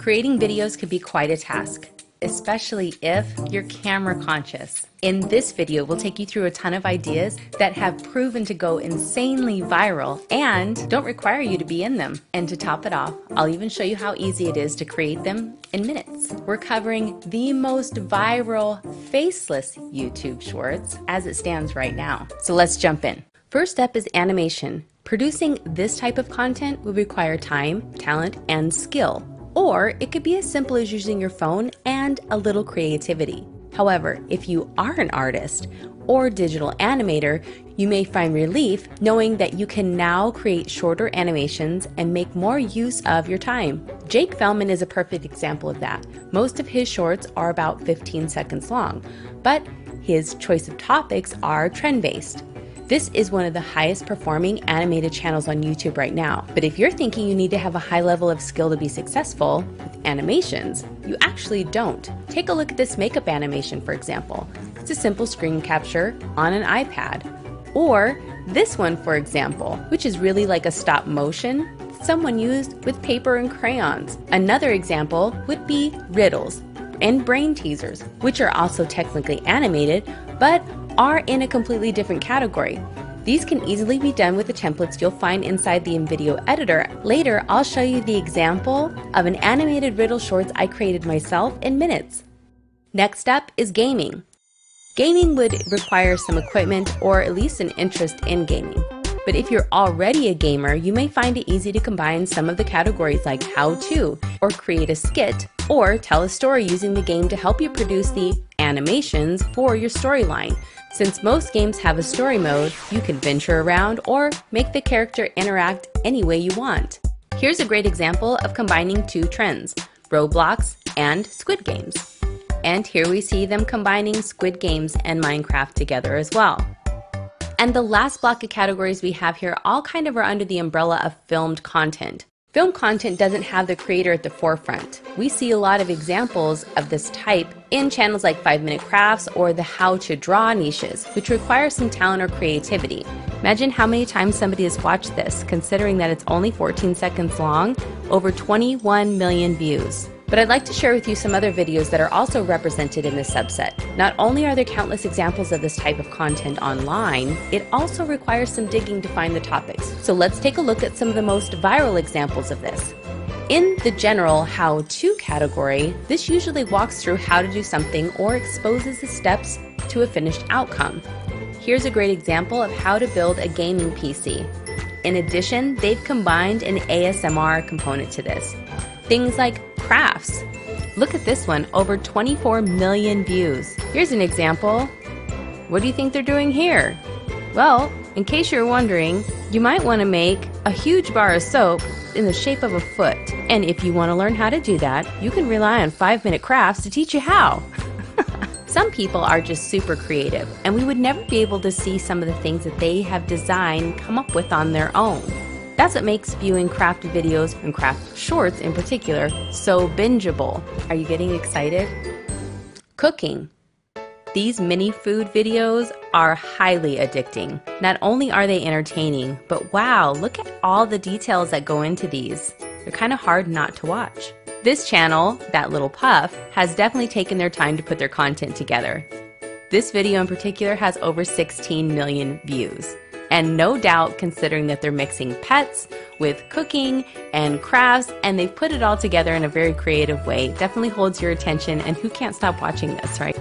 Creating videos can be quite a task, especially if you're camera conscious. In this video, we'll take you through a ton of ideas that have proven to go insanely viral and don't require you to be in them. And to top it off, I'll even show you how easy it is to create them in minutes. We're covering the most viral faceless YouTube shorts as it stands right now. So let's jump in. First up is animation. Producing this type of content would require time, talent, and skill. Or it could be as simple as using your phone and a little creativity. However, if you are an artist or digital animator, you may find relief knowing that you can now create shorter animations and make more use of your time. Jake Fellman is a perfect example of that. Most of his shorts are about 15 seconds long, but his choice of topics are trend-based. This is one of the highest performing animated channels on YouTube right now. But if you're thinking you need to have a high level of skill to be successful with animations, you actually don't. Take a look at this makeup animation, for example. It's a simple screen capture on an iPad. Or this one, for example, which is really like a stop motion someone used with paper and crayons. Another example would be riddles and brain teasers, which are also technically animated, but are in a completely different category. These can easily be done with the templates you'll find inside the InVideo editor. Later, I'll show you the example of an animated riddle shorts I created myself in minutes. Next up is gaming. Gaming would require some equipment or at least an interest in gaming. But if you're already a gamer, you may find it easy to combine some of the categories like how to, or create a skit, or tell a story using the game to help you produce the animations for your storyline. Since most games have a story mode, you can venture around or make the character interact any way you want. Here's a great example of combining two trends, Roblox and Squid Games. And here we see them combining Squid Games and Minecraft together as well. And the last block of categories we have here all kind of are under the umbrella of filmed content. Film content doesn't have the creator at the forefront. We see a lot of examples of this type in channels like 5-Minute Crafts or the how to draw niches, which require some talent or creativity. Imagine how many times somebody has watched this, considering that it's only 14 seconds long, over 21 million views. But I'd like to share with you some other videos that are also represented in this subset. Not only are there countless examples of this type of content online, it also requires some digging to find the topics. So let's take a look at some of the most viral examples of this. In the general how-to category, this usually walks through how to do something or exposes the steps to a finished outcome. Here's a great example of how to build a gaming PC. In addition, they've combined an ASMR component to this. Things like crafts. Look at this one, over 24 million views. Here's an example. What do you think they're doing here? Well, in case you're wondering, you might want to make a huge bar of soap in the shape of a foot. And if you want to learn how to do that, you can rely on 5-Minute Crafts to teach you how. Some people are just super creative, and we would never be able to see some of the things that they have designed come up with on their own. That's what makes viewing craft videos, and craft shorts in particular, so bingeable. Are you getting excited? Cooking. These mini food videos are highly addicting. Not only are they entertaining, but wow, look at all the details that go into these. They're kind of hard not to watch. This channel, That Little Puff, has definitely taken their time to put their content together. This video in particular has over 16 million views. And no doubt, considering that they're mixing pets with cooking and crafts, and they've put it all together in a very creative way, definitely holds your attention, and who can't stop watching this, right?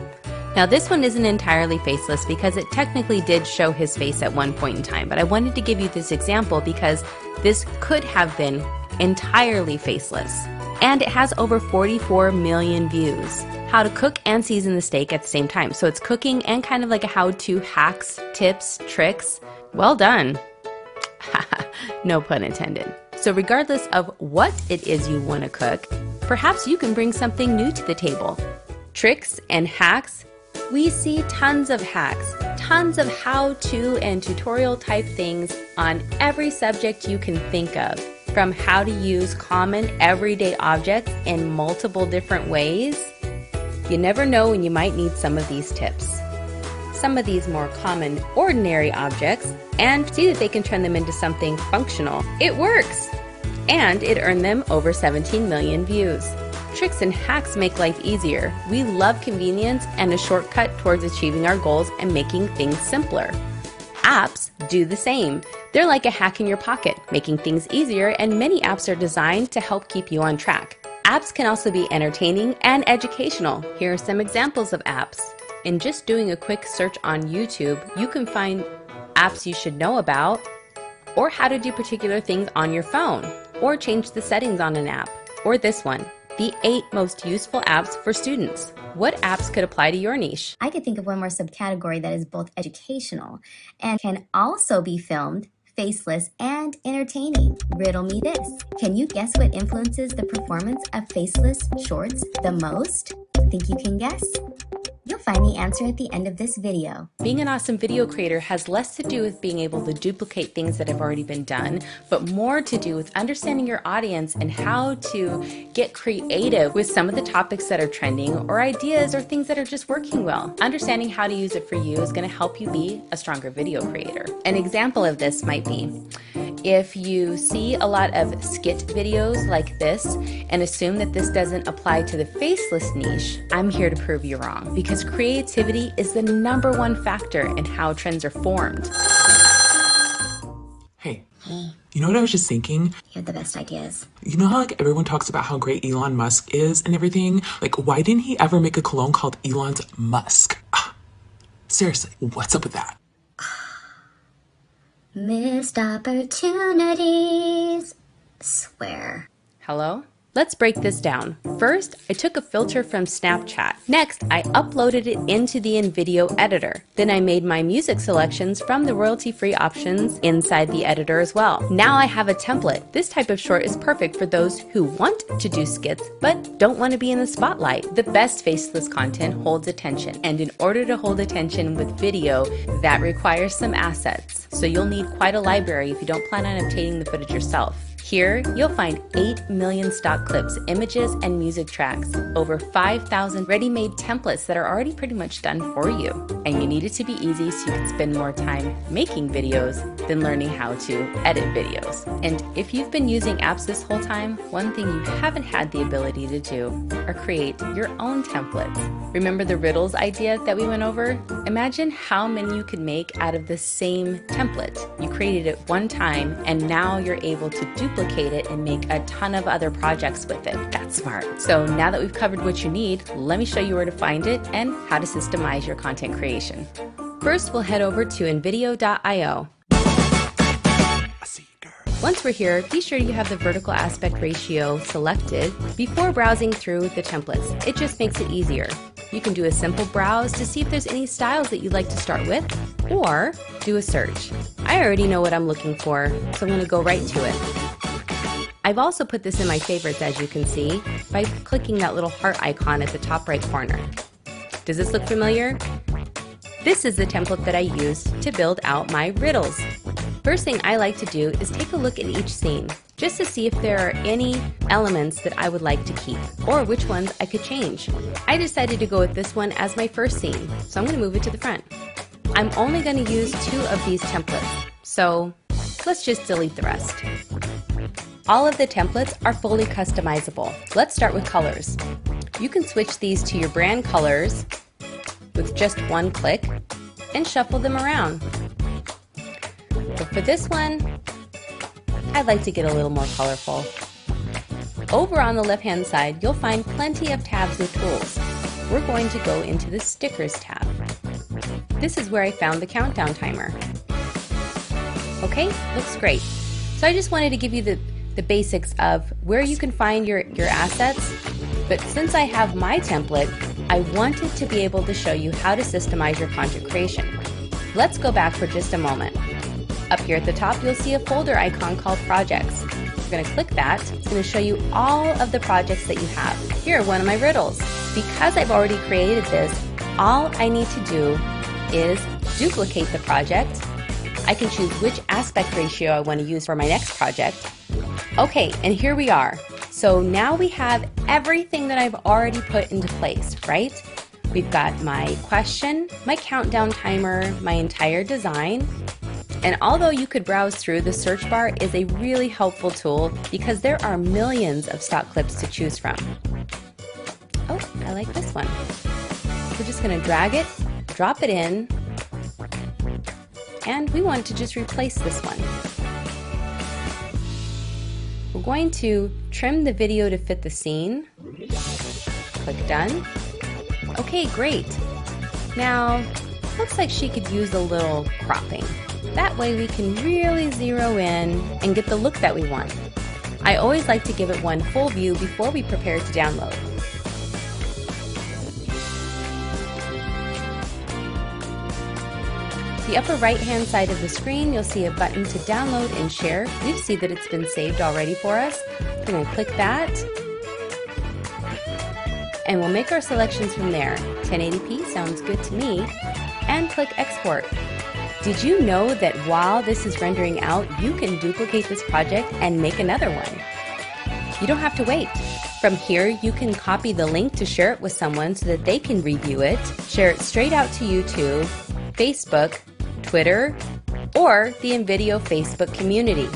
Now this one isn't entirely faceless because it technically did show his face at one point in time, but I wanted to give you this example because this could have been entirely faceless. And it has over 44 million views. How to cook and season the steak at the same time. So it's cooking and kind of like a how-to hacks, tips, tricks. Well done. No pun intended. So regardless of what it is you want to cook, perhaps you can bring something new to the table. Tricks and hacks. We see tons of hacks, tons of how-to and tutorial type things on every subject you can think of. From how to use common everyday objects in multiple different ways. You never know when you might need some of these tips. Some of these more common, ordinary objects, and see that they can turn them into something functional. It works! And it earned them over 17 million views. tricks and hacks make life easier. We love convenience and a shortcut towards achieving our goals and making things simpler. Apps do the same. They're like a hack in your pocket, making things easier, and many apps are designed to help keep you on track. Apps can also be entertaining and educational. Here are some examples of apps. In just doing a quick search on YouTube, you can find apps you should know about, or how to do particular things on your phone, or change the settings on an app, or this one, the 8 most useful apps for students. What apps could apply to your niche? I could think of one more subcategory that is both educational and can also be filmed, faceless, and entertaining. Riddle me this. Can you guess what influences the performance of faceless shorts the most? Think you can guess? You'll find the answer at the end of this video. Being an awesome video creator has less to do with being able to duplicate things that have already been done, but more to do with understanding your audience and how to get creative with some of the topics that are trending or ideas or things that are just working well. Understanding how to use it for you is going to help you be a stronger video creator. An example of this might be if you see a lot of skit videos like this and assume that this doesn't apply to the faceless niche, I'm here to prove you wrong, because creativity is the #1 factor in how trends are formed. Hey, you know what I was just thinking? You have the best ideas. You know how like everyone talks about how great Elon Musk is and everything? Like, why didn't he ever make a cologne called Elon's Musk? Seriously, what's up with that? Missed opportunities. Swear. Hello? Let's break this down. First, I took a filter from Snapchat. Next, I uploaded it into the InVideo editor. Then I made my music selections from the royalty-free options inside the editor as well. Now I have a template. This type of short is perfect for those who want to do skits but don't want to be in the spotlight. The best faceless content holds attention, and in order to hold attention with video, that requires some assets. So you'll need quite a library if you don't plan on obtaining the footage yourself. Here, you'll find 8 million stock clips, images, and music tracks, over 5,000 ready-made templates that are already pretty much done for you. And you need it to be easy so you can spend more time making videos than learning how to edit videos. And if you've been using apps this whole time, one thing you haven't had the ability to do are create your own templates. Remember the riddles idea that we went over? Imagine how many you could make out of the same template. You created it one time, and now you're able to duplicate it and make a ton of other projects with it. That's smart. So now that we've covered what you need, let me show you where to find it and how to systemize your content creation. First, we'll head over to InVideo.io. Once we're here, be sure you have the vertical aspect ratio selected before browsing through the templates. It just makes it easier. You can do a simple browse to see if there's any styles that you'd like to start with, or do a search. I already know what I'm looking for, so I'm going to go right to it. I've also put this in my favorites, as you can see, by clicking that little heart icon at the top right corner. Does this look familiar? This is the template that I used to build out my riddles. First thing I like to do is take a look at each scene, just to see if there are any elements that I would like to keep, or which ones I could change. I decided to go with this one as my first scene, so I'm going to move it to the front. I'm only going to use 2 of these templates, so let's just delete the rest. All of the templates are fully customizable. Let's start with colors. You can switch these to your brand colors with just one click and shuffle them around. But for this one, I'd like to get a little more colorful. Over on the left-hand side, you'll find plenty of tabs and tools. We're going to go into the Stickers tab. This is where I found the countdown timer. Okay, looks great. So I just wanted to give you the basics of where you can find your assets, but since I have my template, I wanted to be able to show you how to systemize your content creation. Let's go back for just a moment. Up here at the top, you'll see a folder icon called Projects. You're going to click that. It's going to show you all of the projects that you have. Here are one of my riddles. Because I've already created this, all I need to do is duplicate the project. I can choose which aspect ratio I want to use for my next project. Okay, and here we are. So now we have everything that I've already put into place, right? We've got my question, my countdown timer, my entire design. And although you could browse through, the search bar is a really helpful tool because there are millions of stock clips to choose from. I like this one. We're just going to drag it, drop it in, and we want to just replace this one. We're going to trim the video to fit the scene. Click done. Okay, great. Now, looks like she could use a little cropping. That way we can really zero in and get the look that we want. I always like to give it one full view before we prepare to download. The upper right hand side of the screen, you'll see a button to download and share. You see that it's been saved already for us. We're going to click that, and we'll make our selections from there. 1080p sounds good to me, and click export. Did you know that while this is rendering out, you can duplicate this project and make another one? You don't have to wait. From here, you can copy the link to share it with someone so that they can review it, share it straight out to YouTube, Facebook, Twitter, or the InVideo Facebook community.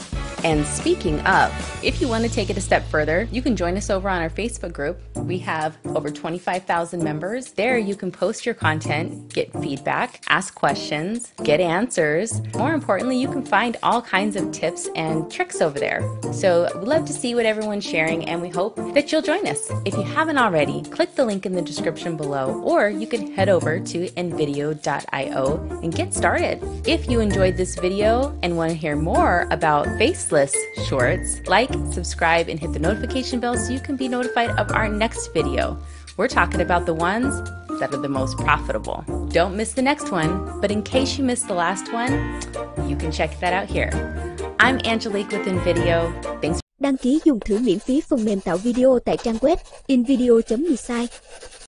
And speaking of, if you want to take it a step further, you can join us over on our Facebook group. We have over 25,000 members. There you can post your content, get feedback, ask questions, get answers. More importantly, you can find all kinds of tips and tricks over there. So we'd love to see what everyone's sharing, and we hope that you'll join us. If you haven't already, click the link in the description below, or you can head over to InVideo.io and get started. If you enjoyed this video and want to hear more about faceless shorts, like, subscribe, and hit the notification bell so you can be notified of our next video. We're talking about the ones that are the most profitable. Don't miss the next one, but in case you missed the last one, you can check that out here. I'm Angelique with InVideo. Thanks. Đăng ký dùng thử miễn phí phần mềm tạo video tại trang web InVideo.RÁI.